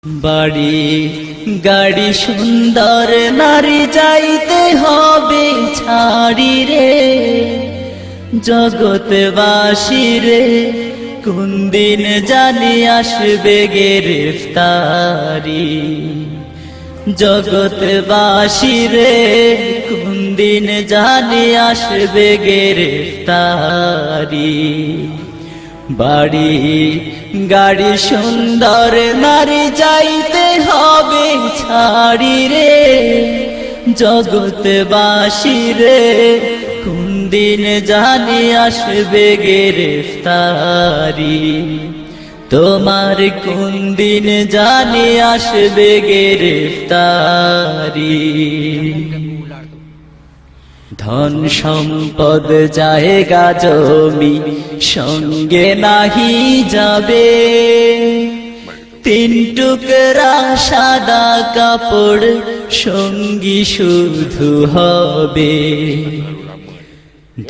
বাড়ি গাড়ি সুন্দর নারী যাইতে হবে ছাড়ি রে, জগৎবাসী রে কোন দিন জানি আসবে গ্রেফতারি। জগৎবাসী রে কোন দিন জানি আসবে গ্রেফতারি। বাড়ি গাড়ি সুন্দর নারী যাইতে হবে ছাড়ি রে, জগৎবাসী রে কোন দিন জানি আসবে গ্রেফতারি। তোমার কোন দিন জানি আসবে গ্রেফতারি। ধন সম্পদ জায়গা জমি সঙ্গে নাহি যাবে, তিন টুকরা সাদা কাপড় সঙ্গী শুধু হবে।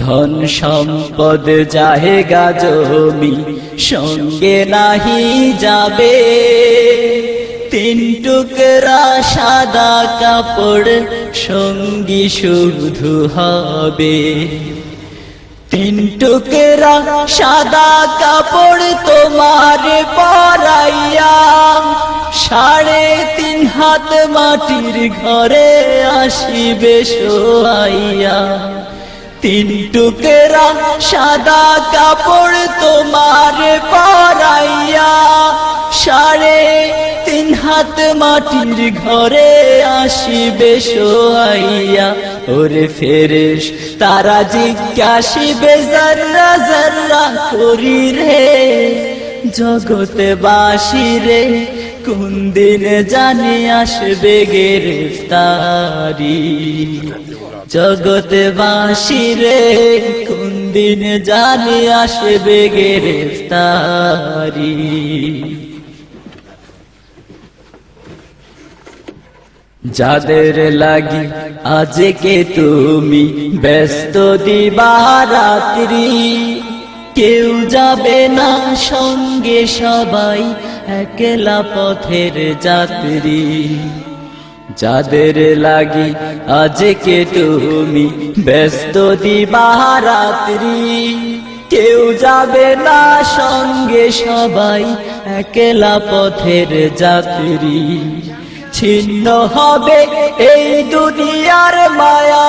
ধন সম্পদ জায়গা জমি সঙ্গে নাহি যাবে, তিন টুকরা সাদা কাপড় সঙ্গী শুধু হবে। তিন টুকরা সাদা কাপড় তোমার পরাইয়া 3.5 হাত মাটির ঘরে আসিবে শোয়াইয়া। তিন টুকরা সাদা কাপড় তোমার পরাইয়া 3.5 হাত মাটির ঘরে আসিবে শোয়াইয়া। ওরে ফেরেশতারা জিজ্ঞাসিবে যারা যারা করি রে, জগৎবাসী রে কোন দিন জানি আসবে গ্রেফতারি। জগৎবাসী রে কোন দিন জানি আসবে গ্রেফতারি। যাদের লাগি আজকে তুমি ব্যস্ত দিবারাত্রি, কেউ যাবে না সঙ্গে সবাই একলা পথের যাত্রী। যাদের লাগি আজকে তুমি ব্যস্ত দিবারাত্রি, কেউ যাবে না সঙ্গে সবাই একলা পথের যাত্রী। ছিন্ন হবে এই দুনিয়ার মায়া।